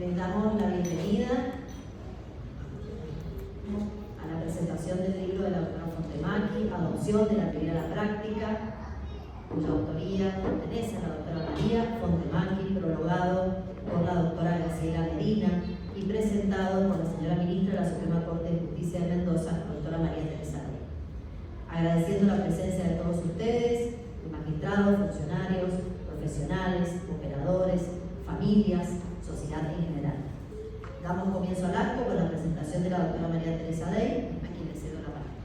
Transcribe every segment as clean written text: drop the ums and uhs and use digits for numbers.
Les damos la bienvenida a la presentación del libro de la doctora Fontemacchi, Adopción de la teoría a la práctica, cuya autoría pertenece a la doctora María Fontemacchi, prologado por la doctora Graciela Medina y presentado por la señora ministra de la Suprema Corte de Justicia de Mendoza, la doctora María Teresa Rey. Agradeciendo la presencia de todos ustedes, magistrados, funcionarios, profesionales, operadores, familias, sociedad en general. Damos comienzo al acto con la presentación de la doctora María Teresa Rey, a quien le cedo la palabra.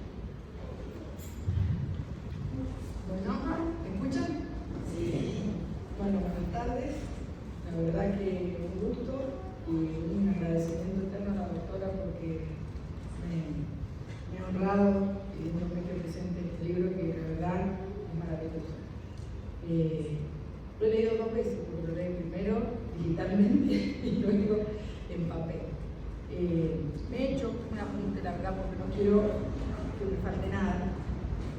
Bueno, ¿me escuchan? Sí. Bueno, buenas tardes. La verdad que un gusto y un agradecimiento eterno a la doctora porque me ha honrado pidiéndome que presente este libro que la verdad es maravilloso. Lo he leído 2 veces, porque lo leí primero digitalmente y luego en papel. Me he hecho un apunte, la verdad, porque no quiero que me falte nada.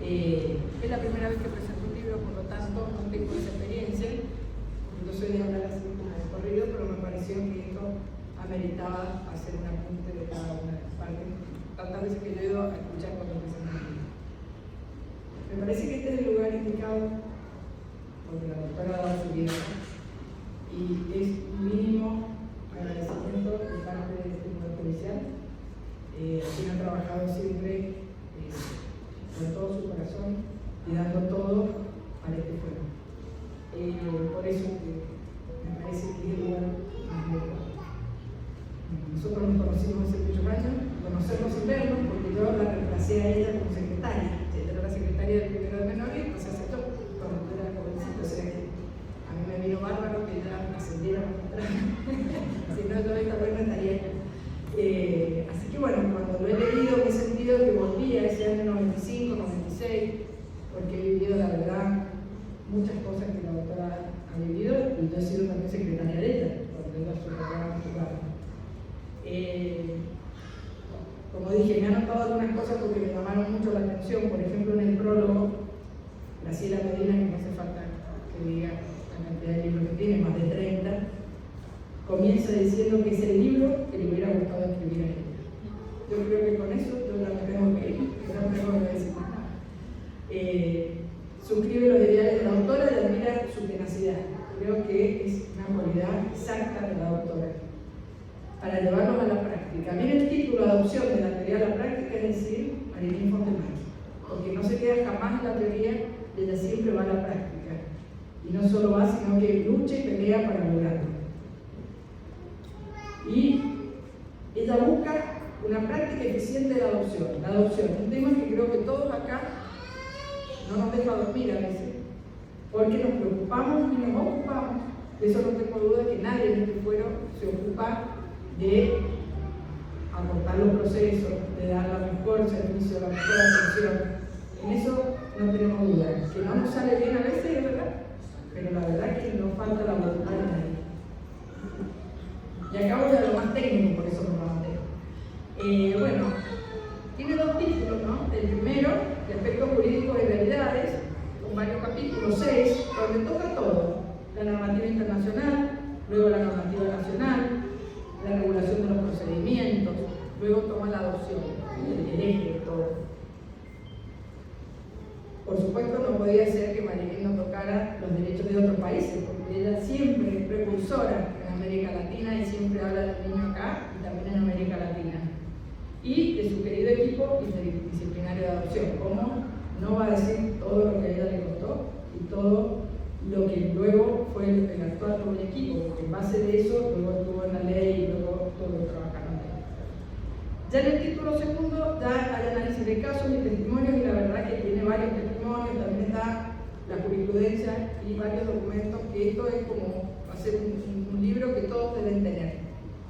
Es la primera vez que presento un libro, por lo tanto no tengo esa experiencia. No soy de hablar así como de corrido, pero me pareció que esto ameritaba hacer un apunte de cada una de las partes, tantas veces que yo he ido a escuchar cuando presento un libro. Me parece que este es el lugar indicado porque la doctora ha dado su vida y es un mínimo agradecimiento de parte de este poder policial, quien ha trabajado siempre con todo su corazón y dando todo para este pueblo. Por eso me parece que es el lugar más adecuado. Nosotros nos conocimos hace muchos años, conocernos sin vernos, porque yo la reemplacé a ella como secretaria. Ella era la secretaria del primero de menores y pues aceptó cuando yo era jovencito. O sea que a mí me vino bárbaro que ella ascendiera más atrás. Si no, yo esta vez no estaría. Así que bueno, cuando lo he leído me he sentido que volví a ese año 95, 96, porque he vivido, la verdad, muchas cosas que la doctora ha vivido y yo he sido también secretaria de ella, cuando ella superaba su lugar. Como dije, me han notado algunas cosas porque me llamaron mucho la atención. Por ejemplo, en el prólogo, Graciela Medina, que no hace falta que diga la cantidad de libros que tiene, más de 30, comienza diciendo que es el libro que le hubiera gustado escribir a ella. Yo creo que con eso yo ya me tengo que ir, no tengo que decir más nada. Suscribe los ideales de la autora y admira su tenacidad. Creo que es una cualidad exacta de la autora para llevarlos a la práctica. Viene el título, Adopción de la teoría a la práctica, es decir, Marilyn Fontemacchi, porque no se queda jamás en la teoría, ella siempre va a la práctica. Y no solo va, sino que lucha y pelea para lograrlo. Y ella busca una práctica eficiente de la adopción. La adopción, un tema que creo que todos acá no nos deja dormir a veces, porque nos preocupamos y nos ocupamos. De eso no tengo duda que nadie en este fuero se ocupa de acortar los procesos, de dar la mejor servicio, la mejor atención. En eso no tenemos duda. Que no nos sale bien a veces, es verdad, pero la verdad es que nos falta la voluntad de nadie. Y acabo de lo más técnico, por eso me lo mandé. Bueno, tiene 2 títulos, ¿no? El primero, de aspectos jurídicos y realidades, con varios capítulos, 6, donde toca todo. La normativa internacional, luego la normativa nacional, la regulación de los procedimientos, luego toma la adopción, el eje, todo. Por supuesto, no podía ser que Marilyn no tocara los derechos de otros países, porque ella siempre es precursora en América Latina y siempre habla del niño acá y también en América Latina. Y de su querido equipo interdisciplinario de adopción, como no va a decir todo lo que a ella le costó y todo lo que luego fue el actuar con el equipo, porque en base de eso luego estuvo en la ley y luego estuvo trabajando en la ley. Ya en el título segundo ya hay análisis de casos y testimonios, y la verdad que tiene varios testimonios, también está la jurisprudencia y varios documentos, que esto es como hacer un libro que todos deben tener,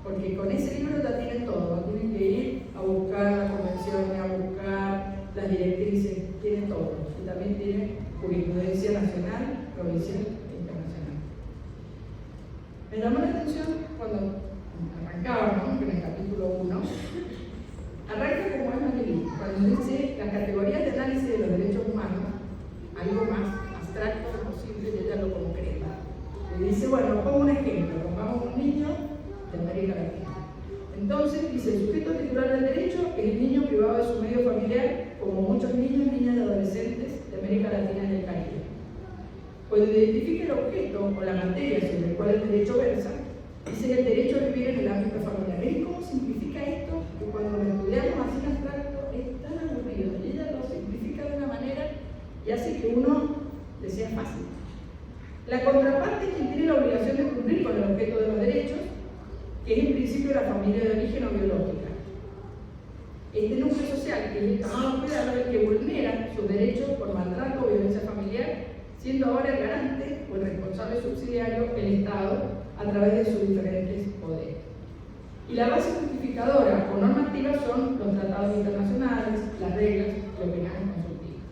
porque con ese libro ya tienen todo, no tienen que ir a buscar las convenciones, a buscar las directrices, tiene todo, y también tiene jurisprudencia nacional, provincial e internacional. Me llamó la atención cuando arrancábamos, en el capítulo 1, arranca como es Marilyn, cuando dice las categorías de análisis de los derechos humanos, algo más abstracto posible, y ella lo concreta. Y dice, bueno, pongo un ejemplo, pongamos un niño de América como muchos niños, niñas y adolescentes de América Latina y el Caribe. Cuando identifica el objeto o la materia sobre el cual el derecho versa, dice el derecho a vivir en el ámbito familiar. ¿Ven cómo simplifica esto? Que cuando lo estudiamos así en abstracto es tan aburrido. Y ella lo simplifica de una manera y hace que uno le sea fácil. La contraparte es quien tiene la obligación de cumplir con el objeto de los derechos, que es en principio la familia de origen o biológica. Este núcleo social, que es el llamado cuidado, es el que vulnera sus derechos por maltrato o violencia familiar, siendo ahora el garante o el responsable subsidiario el Estado a través de sus diferentes poderes. Y la base justificadora o normativa son los tratados internacionales, las reglas y opiniones consultivas.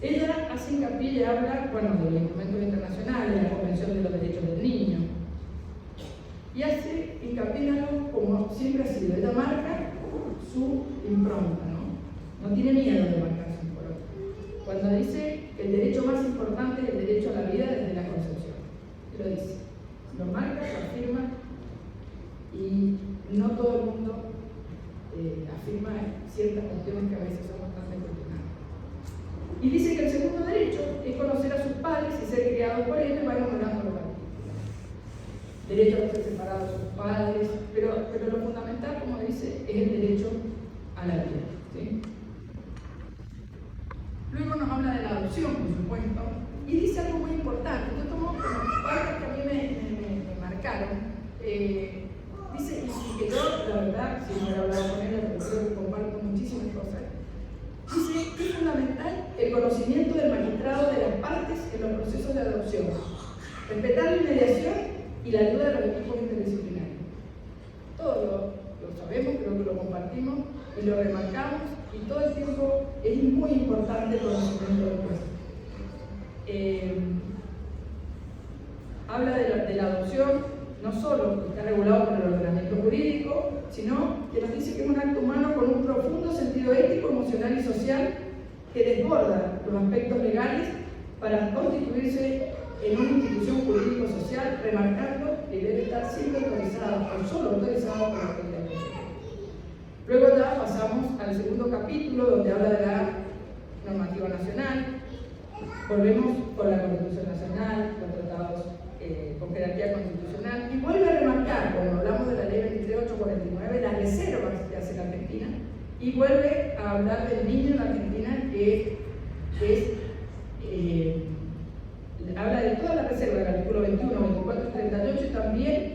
Ella hace hincapié y habla, de los instrumentos internacionales, la Convención de los Derechos del Niño, y hace hincapié en algo como siempre ha sido. Ella marca su impronta, no tiene miedo de marcar su impronta. Cuando dice que el derecho más importante es el derecho a la vida desde la concepción, lo dice, lo marca, lo afirma, y no todo el mundo afirma ciertas cuestiones que a veces son bastante cuestionadas. Y dice que el segundo derecho es conocer a sus padres y ser criado por ellos, y va enumerando los artículos. Derecho a ser separados de sus padres, pero lo fundamental, como dice, es el derecho a la vida. ¿Sí? Luego nos habla de la adopción, por supuesto, y dice algo muy importante. Yo tomo como partes que a mí me marcaron. Dice, y que yo, la verdad, si no he hablado con ella, pero creo que comparto muchísimas cosas, dice que es fundamental el conocimiento del magistrado de las partes en los procesos de adopción, respetar la inmediación y la ayuda de los equipos interdisciplinarios. Todo lo sabemos, creo que lo compartimos y lo remarcamos, y todo el tiempo es muy importante el conocimiento del proceso. Habla de la adopción, no solo está regulado por el ordenamiento jurídico, sino que nos dice que es un acto humano con un profundo sentido ético, emocional y social que desborda los aspectos legales para constituirse en una institución jurídico-social, remarcando que debe estar siempre autorizado, o solo autorizado por la autoridad competente. Luego ya pasamos al segundo capítulo, donde habla de la normativa nacional. Volvemos con la Constitución Nacional, los tratados con jerarquía constitucional, y vuelve a remarcar, cuando hablamos de la Ley 23849, las reservas que hace la Argentina, y vuelve a hablar del niño en la Argentina, que habla de todas las reservas del artículo 21, 24 y 38, y también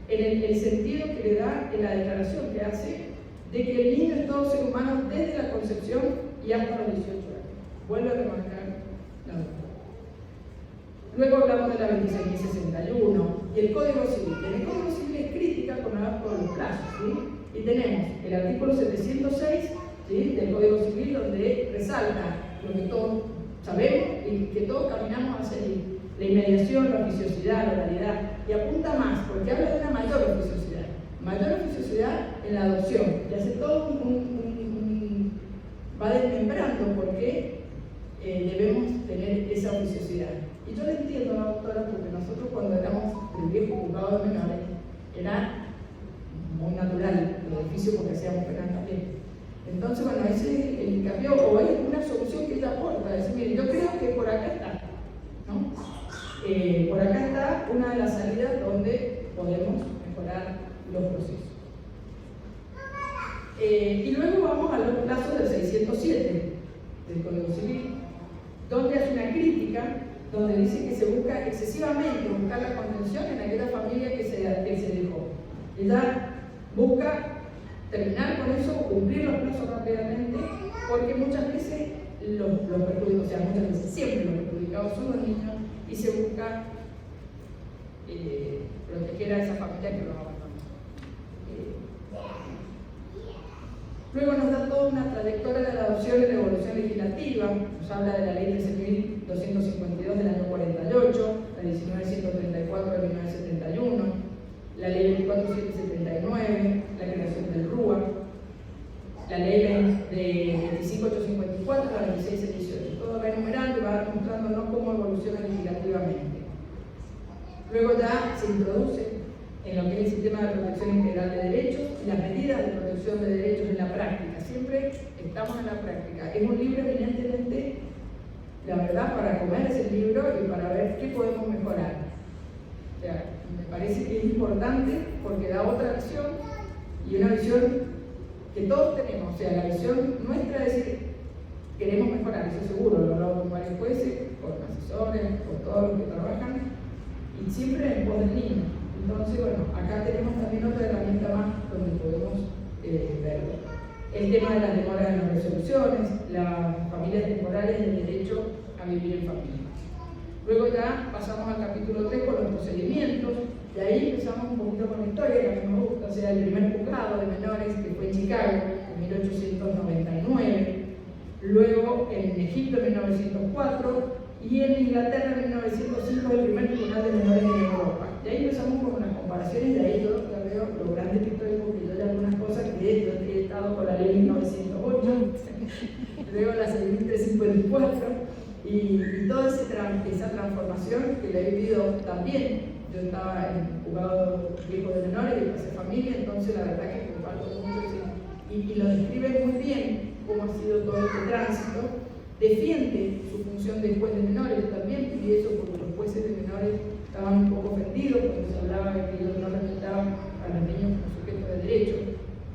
en el sentido que le da en la declaración que hace de que el niño es todo ser humano desde la concepción y hasta los 18 años. Vuelve a remarcar la doctrina. Luego hablamos de la 26.061 y el Código Civil. En el Código Civil es crítica con los plazos, ¿sí? Y tenemos el artículo 706, ¿sí?, del Código Civil, donde resalta lo que todos sabemos y que todos caminamos hacia allí: la inmediación, la oficiosidad, la oralidad, y apunta más, porque habla de una mayor oficiosidad en la adopción, y hace todo va desmembrando por qué debemos tener esa oficiosidad. Y yo le entiendo a la doctora, porque nosotros cuando éramos el viejo juzgado de menores, era muy natural el oficio porque hacíamos penal también. Entonces, bueno, ese es el hincapié, o es una solución que ella aporta, decir, mire, yo creo que por acá está, ¿no? Por acá está una de las salidas donde podemos mejorar los procesos. Y luego vamos a los plazos del 607 del Código Civil, donde hace una crítica, donde dice que se busca excesivamente buscar la contención en aquella familia que se dejó. Ella busca terminar con eso, cumplir los plazos rápidamente, porque muchas veces los perjudicados, o sea, muchas veces siempre los perjudicados son los niños, y se busca proteger a esa familia que los abandonó. Luego nos da toda una trayectoria de la adopción y la evolución legislativa. Nos habla de la ley 13.252 del año 48, la 19.134 de 1971, la ley 24.779, la creación del RUA, la ley de 25.854, la 26.18. Todo va enumerando y va mostrándonos cómo evoluciona legislativamente. Luego ya se introduce en lo que es el sistema de protección integral de derechos y las medidas de protección de derechos en la práctica. Siempre estamos en la práctica. Es un libro evidentemente, la verdad, para comer ese libro y para ver qué podemos mejorar. O sea, me parece que es importante porque da otra visión y una visión que todos tenemos. O sea, la visión nuestra es decir, queremos mejorar, eso seguro, lo hablamos con varios jueces, con asesores, con todos los que trabajan, y siempre en pos del niño. Entonces, bueno, acá tenemos también otra herramienta más donde podemos verlo. El tema de las demoras en las resoluciones, las familias temporales y el derecho a vivir en familia. Luego ya pasamos al capítulo 3 con los procedimientos, y ahí empezamos un poquito con la historia, que a mí me gusta, o sea, el primer juzgado de menores que fue en Chicago en 1899, luego en Egipto en 1904 y en Inglaterra en 1905 el primer tribunal de menores en Europa. Y ahí empezamos con unas comparaciones, de ahí yo ya veo lo grande que estoy, porque yo ya algunas cosas que yo he estado con la ley 1908, luego la 6354 y toda esa transformación que la he vivido también. Yo estaba en juzgado viejo de menores y pasé familia, entonces la verdad que comparto mucho y lo describe muy bien cómo ha sido todo este tránsito. Defiende su función de juez de menores. Yo también pedí eso porque los jueces de menores estaban un poco ofendidos cuando se hablaba de que ellos no respetaban a los niños como sujetos de derecho.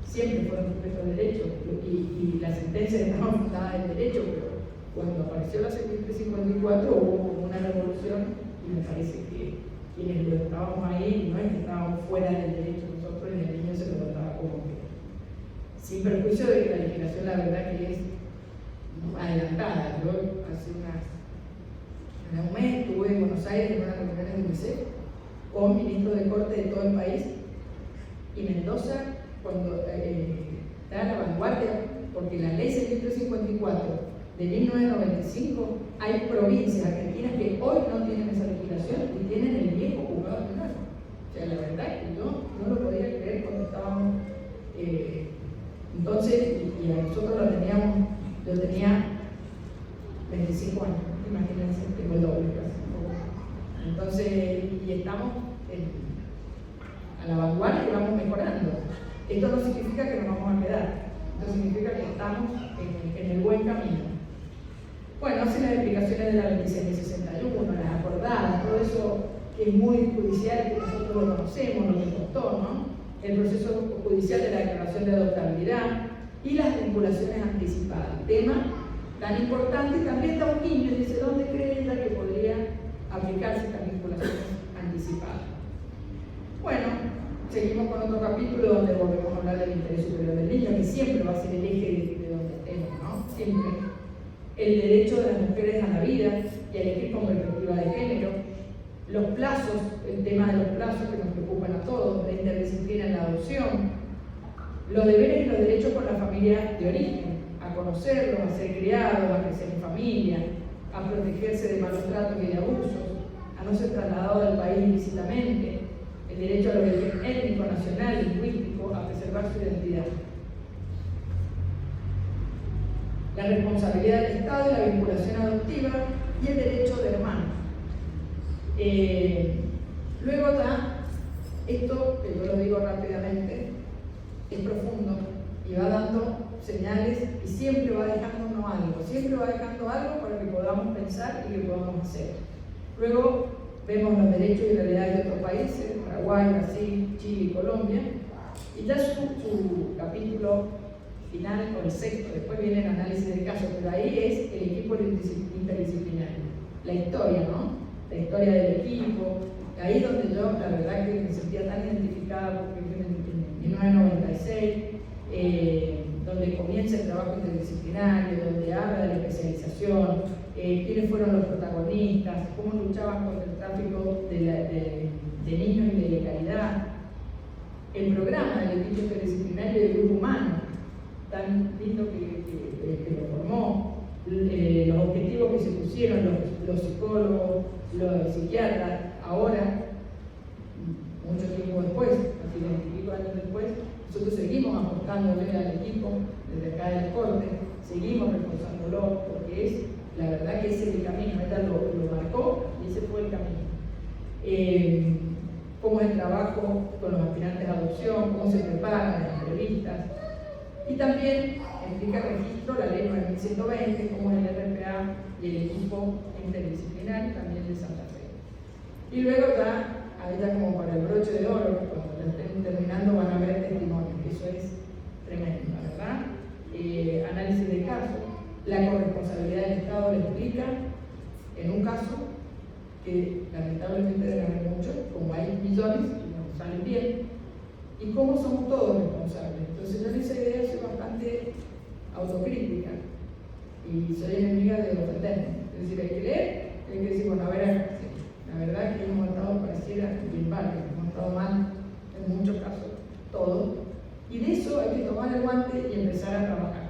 Siempre fueron sujetos de derecho y la sentencia estaba fundada en derecho, pero cuando apareció la 7354 hubo una revolución y me parece que quienes lo estábamos ahí no es que estábamos fuera del derecho nosotros y el niño se lo trataba como que, sin perjuicio de que la legislación la verdad que es adelantada. Yo hace un mes estuve en Buenos Aires en una reunión de UNICEF con ministros de corte de todo el país y Mendoza cuando está a la vanguardia porque la ley 754 de 1995 hay provincias argentinas que hoy no tienen esa legislación y tienen el viejo juzgado de menores. O sea, la verdad es que yo no lo podía creer cuando estábamos entonces, y a nosotros lo teníamos. Yo tenía 25 años, imagínense, tengo el doble casi. Entonces, y estamos a la vanguardia y vamos mejorando. Esto no significa que nos vamos a quedar, esto significa que estamos en el buen camino. Bueno, hace las explicaciones de la 2661, las acordadas, todo eso que es muy judicial, que nosotros lo conocemos, lo que costó, ¿no? El proceso judicial de la declaración de adoptabilidad y las vinculaciones anticipadas. Tema tan importante, también da un niño y dice, ¿dónde cree ella que podría aplicarse estas vinculaciones anticipadas? Bueno, seguimos con otro capítulo donde volvemos a hablar del interés superior del niño, que siempre va a ser el eje de donde estemos, ¿no? Siempre. El derecho de las mujeres a la vida y a elegir con perspectiva de género, los plazos, el tema de los plazos que nos preocupan a todos, la interdisciplina en la adopción, los deberes y los derechos con la familia de origen, a conocerlos, a ser criados, a crecer en familia, a protegerse de malos tratos y de abusos, a no ser trasladado del país ilícitamente, el derecho a la origen étnico, nacional, lingüístico, a preservar su identidad. La responsabilidad del Estado y la vinculación adoptiva y el derecho de hermano. Luego está esto, que yo lo digo rápidamente, es profundo y va dando señales y siempre va dejándonos algo, siempre va dejando algo para que podamos pensar y que podamos hacer. Luego vemos los derechos y realidades de otros países, Paraguay, Brasil, Chile y Colombia, y ya su capítulo final o el sexto, después viene el análisis del caso, pero ahí es el equipo interdisciplinario, la historia, ¿no? La historia del equipo, ahí donde yo la verdad que me sentía tan identificada porque en 1996, donde comienza el trabajo interdisciplinario, donde habla de la especialización, quiénes fueron los protagonistas, cómo luchaban contra el tráfico de niños y de ilegalidad, el programa del equipo interdisciplinario del grupo humano, tan lindo que lo formó, los objetivos que se pusieron los psicólogos, los psiquiatras, ahora, mucho tiempo después, casi 20 y pico años después, nosotros seguimos aportándole al equipo desde acá del corte, seguimos reforzándolo, porque es, la verdad que ese es el camino, ella lo marcó y ese fue el camino. cómo es el trabajo con los aspirantes a adopción, cómo se preparan las entrevistas. Y también explica el registro, la ley 9120, cómo es el RPA y el equipo interdisciplinario también de Santa Fe. Y luego ya, ahí como para el broche de oro, cuando ya estén terminando van a ver testimonios, que eso es tremendo, ¿verdad? Análisis de caso, la corresponsabilidad del Estado le explica en un caso que lamentablemente debe haber muchos, como hay millones y no salen bien, y cómo somos todos responsables. Entonces yo en esa idea soy bastante autocrítica y soy enemiga de ofenderme. Es decir, hay que leer, hay que decir, bueno, a ver, la verdad es que hemos estado pareciera bien mal, hemos estado mal en muchos casos, todos, y de eso hay que tomar el guante y empezar a trabajar,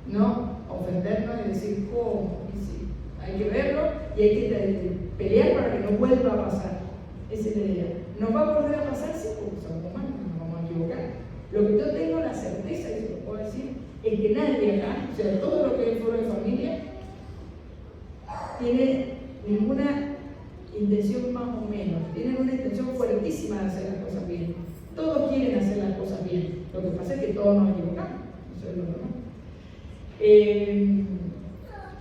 no ofendernos y decir cómo, y sí, hay que verlo y hay que pelear para que no vuelva a pasar. Esa es la idea. ¿Nos va a volver a pasar? Sí, porque somos humanos, nos vamos a equivocar. Lo que yo tengo la certeza, y se lo puedo decir, es que nadie acá, o sea, todo lo que es el foro de familia, tiene ninguna intención más o menos, tienen una intención fuertísima de hacer las cosas bien. Todos quieren hacer las cosas bien, lo que pasa es que todos nos equivocamos, eso es lo normal.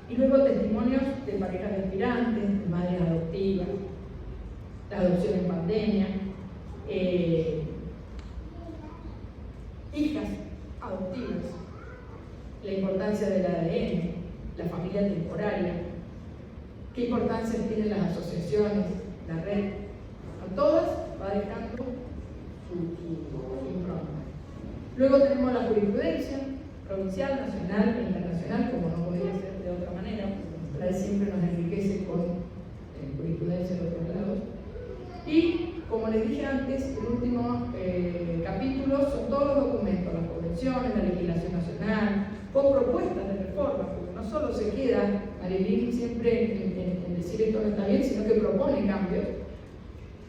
Y luego testimonios de parejas de aspirantes, de madres adoptivas, la adopción en pandemia, hijas adoptivas, la importancia del ADN, la familia temporaria, qué importancia tienen las asociaciones, la red. A todas va dejando su impronta. Luego tenemos la jurisprudencia provincial, nacional e internacional, como no podría ser de otra manera, la de siempre nos enriquece con jurisprudencia de otros lados. Y, como les dije antes, el último capítulo son todos los documentos, las convenciones, la legislación nacional, con propuestas de reforma, porque no solo se queda Marilyn siempre en decir esto no está bien, sino que propone cambios,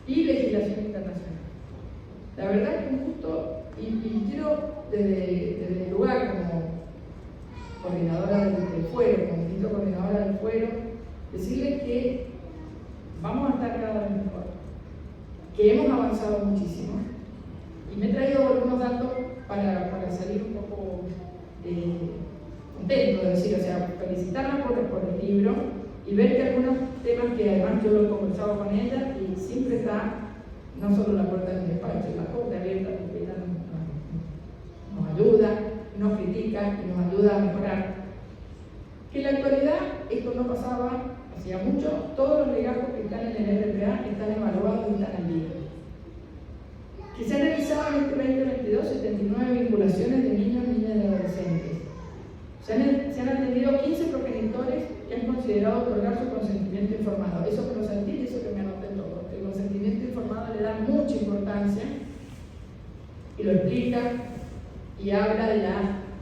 y legislación internacional. La verdad es que un gusto, y quiero desde mi lugar como coordinadora del fuero, como ministro coordinadora del fuero, decirles que vamos a estar cada vez mejor, que hemos avanzado muchísimo, y me he traído algunos datos para salir un poco contento de decir, o sea, felicitarla por el libro y ver que algunos temas que además yo lo he conversado con ella y siempre está no solo la puerta de mi despacho, la puerta abierta, porque ella nos ayuda, nos critica y nos ayuda a mejorar. Que en la actualidad esto no pasaba hacía mucho, todos los legajos que están en el RPA están evaluados y están al día. Que se han realizado en este 2022 79 vinculaciones de niños, niñas y adolescentes. Se han atendido 15 progenitores que han considerado otorgar su consentimiento informado. Eso que lo sentí y eso que me anoté todo. Porque el consentimiento informado le da mucha importancia y lo explica y habla de la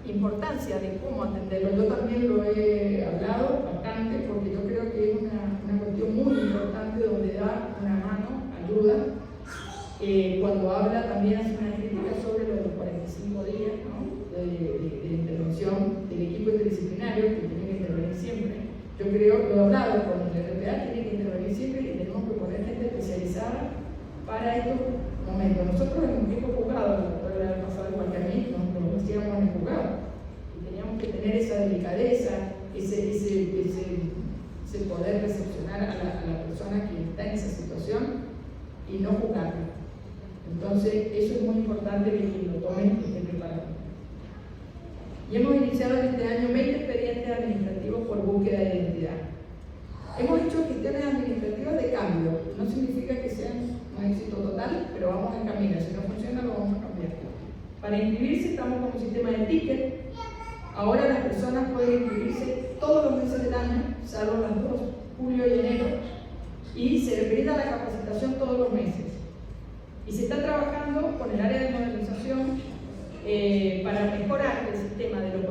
importancia de cómo atenderlo. Yo también lo he hablado bastante porque yo creo que es una cuestión muy importante donde da una mano, ayuda. Cuando habla también hace una crítica sobre lo de los 45 días, ¿no? de intervención del equipo interdisciplinario que tiene que intervenir siempre. Yo creo, lo he hablado con el RPA, tiene que intervenir siempre y tenemos que poner gente especializada para estos momentos. Nosotros en un tiempo juzgado, la vez pasada igual que a mí, nos hacíamos en el juzgado y teníamos que tener esa delicadeza, ese poder recepcionar a la persona que está en esa situación y no juzgarla. Entonces, eso es muy importante que quien lo tome esté preparado. Y hemos iniciado en este año 20 expedientes administrativos por búsqueda de identidad. Hemos hecho gestiones administrativas de cambio. No significa que sean un éxito total, pero vamos en camino. Si no funciona, lo vamos a cambiar. Para inscribirse estamos con un sistema de ticket. Ahora las personas pueden inscribirse todos los meses del año, salvo las 2, julio y enero, y se brinda la capacitación todos los meses. Y se está trabajando con el área de modernización para mejorar el sistema del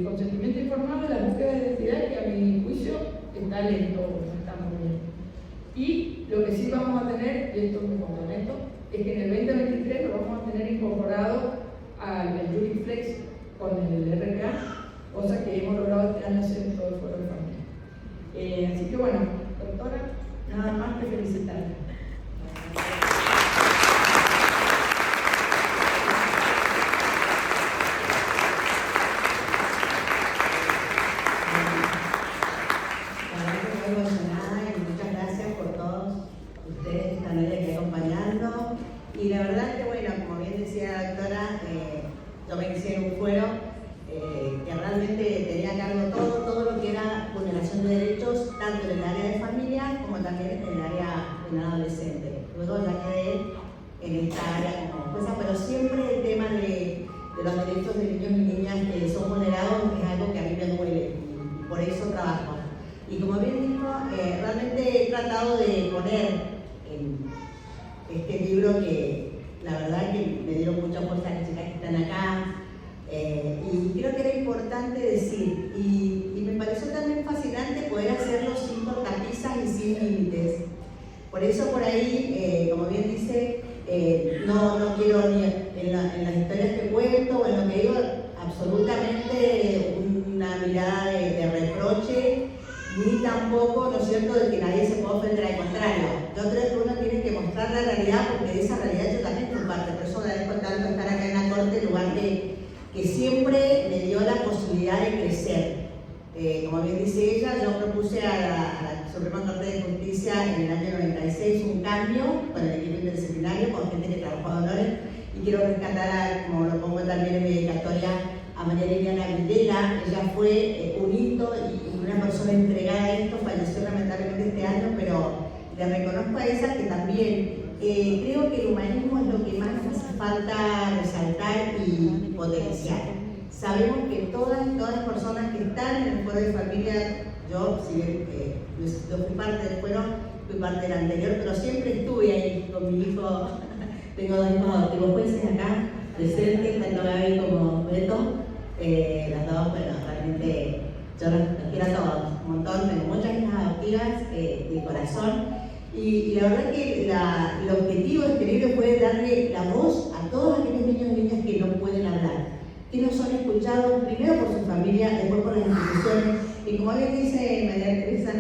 consentimiento informado y la búsqueda de identidad, que a mi juicio está lento, no está muy bien. Y lo que sí vamos a tener, y esto me comprometo, es que en el 2023 lo vamos a tener incorporado al Juriflex con el RPA, cosa que hemos logrado este año hacer en todo el foro de familia. Así que bueno, doctora, nada más que felicitarla. tenía a cargo todo lo que era vulneración de derechos, tanto en el área de familia como también en el área penal adolescente. Luego ya quedé en esta área como jueza, pero siempre el tema de los derechos de niños y niñas que son vulnerados es algo que a mí me duele y por eso trabajo. Y como bien dijo, realmente he tratado de poner en este libro que la verdad que me dieron mucha fuerza a las chicas que están acá, y creo que era importante decir, y me pareció también fascinante poder hacerlo sin cortapisas y sin límites. Por eso por ahí, como bien dice, no quiero ni en las historias que cuento o en lo que digo absolutamente una mirada de reproche, ni tampoco, ¿no es cierto?, de que nadie se pueda ofender, al contrario. Yo creo que uno tiene que mostrar la realidad, porque de esa realidad yo también fui parte. Por eso agradezco tanto estar acá en la Corte, lugar que siempre me dio la posibilidad de crecer. Como bien dice ella, yo propuse a la Suprema Corte de Justicia en el año 96 un cambio con el equipo interdisciplinario, con gente que trabajó de honores, y quiero rescatar, como lo pongo también en mi dedicatoria, a María Liliana Videla. Ella fue un hito y una persona entregada a esto, falleció lamentablemente este año, pero le reconozco a ella que también creo que el humanismo es lo que más nos hace falta resaltar y potenciar. Sabemos que todas las personas que están en el foro de familia, yo, si bien yo fui parte del foro, fui parte del anterior, pero siempre estuve ahí con mi hijo. Tengo dos hijos adoptivos jueces acá, presentes, tanto Gaby como Beto. Las dos, bueno, realmente yo los quiero a todos, un montón, tengo muchas hijas adoptivas de corazón. Y la verdad que el objetivo de este libro fue darle la voz a todos aquellos niños y niñas que no pueden hablar, que no son escuchados primero por su familia, después por las instituciones. Y como bien dice María Teresa,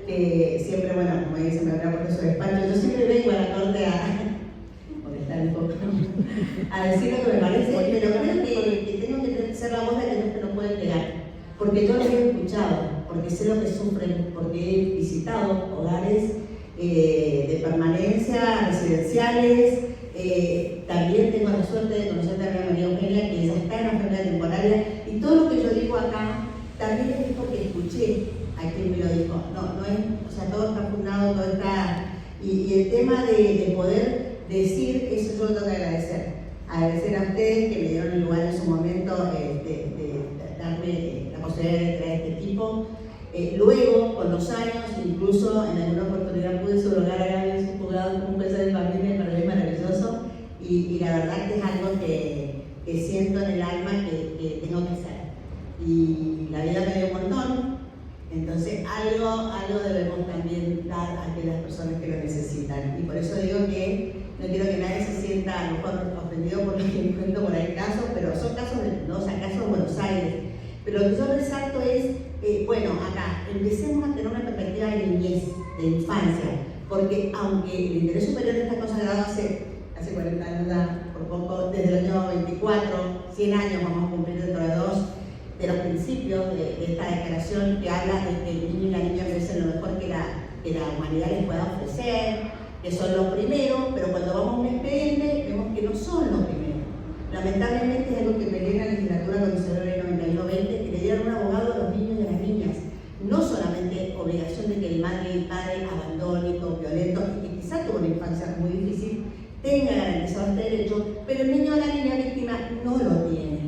que siempre, bueno, como dice, me habrá puesto su despacho, yo siempre vengo a la Corte a decir lo que me parece, pero creo que tengo que ser la voz de aquellos que no pueden llegar, porque yo los he escuchado, porque sé lo que sufren, porque he visitado hogares de permanencia, residenciales. También tengo la suerte de conocer también a María Eugenia, que ella está en la enfermedad temporaria, y todo lo que yo digo acá también es porque escuché a quien me lo dijo. No es, o sea, todo está fundado, todo está. Y el tema de poder decir, eso yo lo tengo que agradecer. Agradecer a ustedes que me dieron el lugar en su momento de darme la posibilidad de traer este equipo. Luego, con los años, incluso en alguna oportunidad pude subrogar a Gaby en su juzgado como jueza de familia, para mí es maravilloso. Y la verdad que es algo que siento en el alma que tengo que hacer. Y la vida me dio un montón, entonces algo debemos también dar a aquellas personas que lo necesitan. Y por eso digo que no quiero que nadie se sienta a lo mejor ofendido por lo que encuentro por ahí casos, pero son casos de Mendoza, casos de Buenos Aires. Pero lo que yo resalto es, bueno, acá, empecemos a tener una perspectiva de niñez, de infancia, porque aunque el interés superior está consagrado hace 40 años ya, por poco, desde el año 24, 100 años vamos a cumplir dentro de dos, de los principios de esta declaración que habla de que el niño y la niña merecen lo mejor que la humanidad les pueda ofrecer, que son los primeros, pero cuando vamos a un expediente vemos que no son los primeros. Lamentablemente es algo que peleé en la legislatura cuando se dio el 91-20, que le dieron un abogado a los niños y a las niñas. No solamente obligación de que el madre y el padre abandónico, violento, y que quizá tuvo una infancia muy difícil, tenga garantizado este derecho, pero el niño o la niña víctima no lo tiene.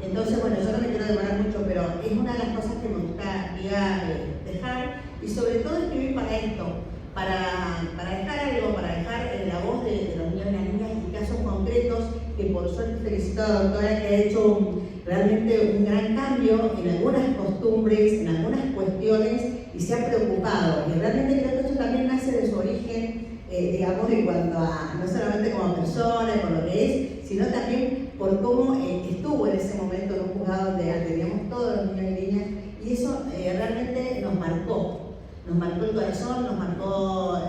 Entonces, bueno, yo no me quiero demorar mucho, pero es una de las cosas que me gustaría dejar, y sobre todo escribir para esto, para dejar algo, para dejar la voz de los niños y las niñas y casos concretos, que por suerte felicito a la doctora que ha hecho realmente un gran cambio en algunas costumbres, en algunas cuestiones, y se ha preocupado. Y realmente creo que esto también nace de su origen, digamos, en cuanto a, no solamente como persona, por lo que es, sino también por cómo estuvo en ese momento en un juzgado donde teníamos todos los niños y niñas, y eso realmente nos marcó el corazón, nos marcó,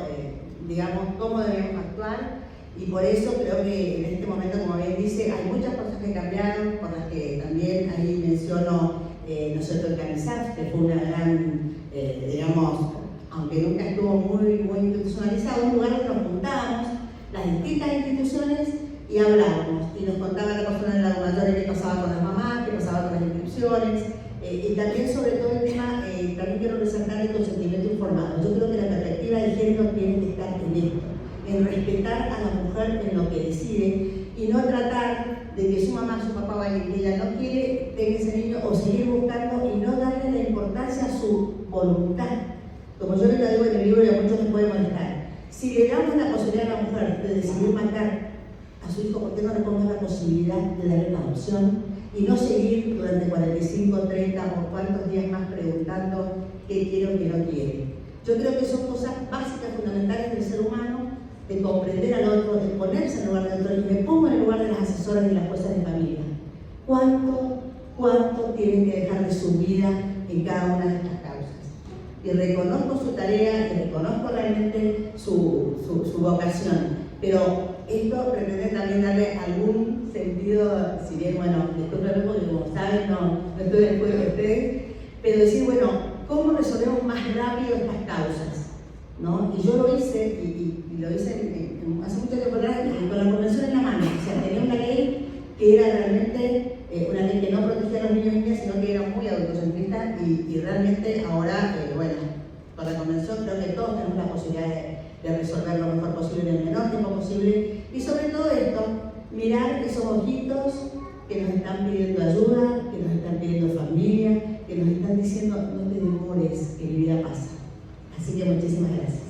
digamos, cómo debemos actuar. Y por eso creo que en este momento, como bien dice, hay muchas cosas que cambiaron, por las que también ahí menciono, ¿no es cierto?, el CANISAF, que fue una gran, digamos, aunque nunca estuvo muy institucionalizado, un lugar donde nos juntábamos, las distintas instituciones, y hablábamos. Y nos contaba la persona de la mayor qué pasaba con las mamás, qué pasaba con las inscripciones, Y también sobre todo el tema, también quiero resaltar el consentimiento informado. Yo creo que la perspectiva de género tiene que estar en esto, en respetar a la mujer en lo que decide y no tratar de que su mamá, su papá vaya y ella no quiere tener ese niño o seguir buscando y no darle la importancia a su voluntad. Como yo le digo en el libro y a muchos les puede molestar, si le damos la posibilidad a la mujer de decidir matar a su hijo, ¿por qué no le ponemos la posibilidad de darle la adopción? Y no seguir durante 45, 30 o cuántos días más preguntando qué quiere o qué no quiere. Yo creo que son cosas básicas, fundamentales del ser humano, de comprender al otro, de ponerse en el lugar del otro. Y me pongo en el lugar de las asesoras y las juezas de familia. ¿Cuánto tienen que dejar de su vida en cada una de estas causas? Y reconozco su tarea, y reconozco realmente su vocación, pero esto pretende también darle algún sentido, si bien, bueno, discúlpenme porque como saben, no estoy después de ustedes, pero decir, bueno, ¿cómo resolvemos más rápido estas causas? ¿No? Y yo lo hice, y lo hice hace mucho tiempo atrás, con la convención en la mano. O sea, tenía una ley que era realmente una ley que no protegía a los niños y niñas, sino que era muy adultocentrista, y realmente ahora, bueno, con la convención creo que todos tenemos la posibilidad de resolver lo mejor posible en el menor tiempo posible, y sobre todo esto, mirar esos ojitos que nos están pidiendo ayuda, que nos están pidiendo familia, que nos están diciendo no te demores, que mi vida pasa. Así que muchísimas gracias.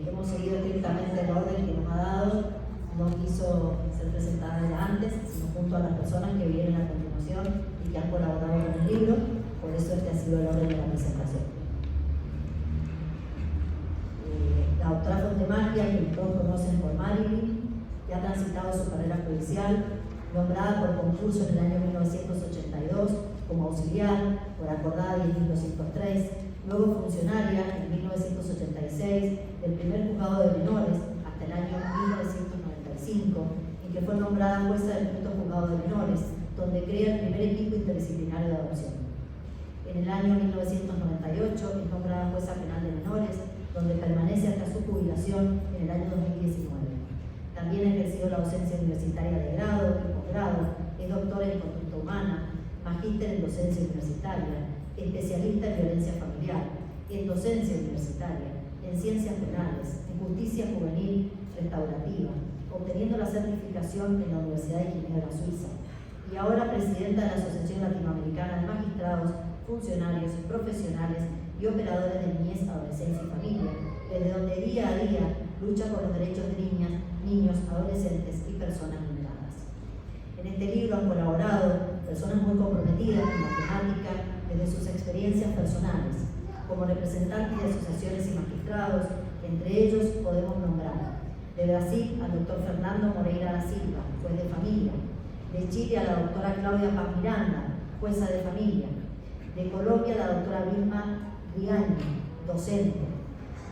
Hemos seguido estrictamente el orden que nos ha dado, no quiso ser presentada ella antes, sino junto a las personas que vienen a continuación y que han colaborado con el libro, por eso este ha sido el orden de la presentación. La doctora Fontemaquia, que todos conocen por Marilyn, que ha transitado su carrera judicial, nombrada por concurso en el año 1982 como auxiliar por acordada 10.203, luego funcionaria en 1986 del primer juzgado de menores hasta el año 1995, en que fue nombrada jueza del quinto juzgado de menores, donde crea el primer equipo interdisciplinario de adopción. En el año 1998 es nombrada jueza penal de menores, donde permanece hasta su jubilación en el año 2019. También ha ejercido la docencia universitaria de grado y posgrado, es doctora en conducta humana, magíster en docencia universitaria, especialista en violencia familiar, en docencia universitaria, en ciencias penales, en justicia juvenil restaurativa, obteniendo la certificación en la Universidad de Ginebra, Suiza, y ahora presidenta de la Asociación Latinoamericana de Magistrados, Funcionarios, Profesionales y Operadores de Niñez, Adolescencia y Familia, desde donde día a día lucha por los derechos de niñas, niños, adolescentes y personas vulneradas. En este libro han colaborado personas muy comprometidas con la temática desde sus experiencias personales, como representantes de asociaciones y magistrados. Entre ellos podemos nombrar de Brasil al doctor Fernando Moreira da Silva, juez de familia; de Chile a la doctora Claudia Paz Miranda, jueza de familia; de Colombia a la doctora Vilma Riaño, docente;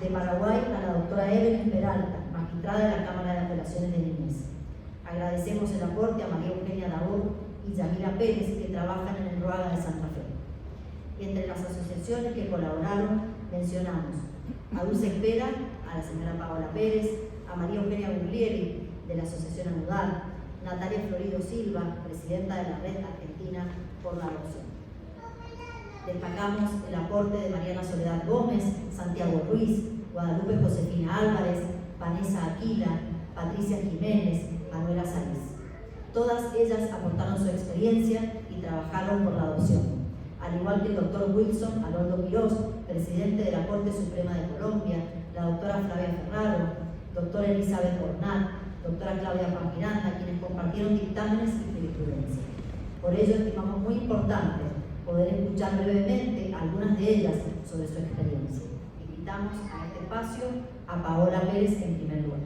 de Paraguay a la doctora Evelyn Peralta, magistrada de la Cámara de Apelaciones de Niñez. Agradecemos el aporte a María Eugenia Dabur y Yamila Pérez, que trabajan en el ROAGA de Santa Fe. Entre las asociaciones que colaboraron mencionamos a Dulce Espera, a la señora Paola Pérez, a María Eugenia Guglieri, de la Asociación Anudar, Natalia Florido Silva, presidenta de la Red Argentina por la Adopción. Destacamos el aporte de Mariana Soledad Gómez, Santiago Ruiz, Guadalupe Josefina Álvarez, Vanessa Aquila, Patricia Jiménez, Manuela Sáenz. Todas ellas aportaron su experiencia y trabajaron por la adopción, al igual que el doctor Wilson Alonso Quirós, presidente de la Corte Suprema de Colombia, la doctora Flavia Ferraro, doctora Elizabeth Bornat, doctora Claudia Paz Miranda, quienes compartieron dictámenes y jurisprudencia. Por ello estimamos muy importante poder escuchar brevemente algunas de ellas sobre su experiencia. Invitamos a este espacio a Paola Pérez en primer lugar.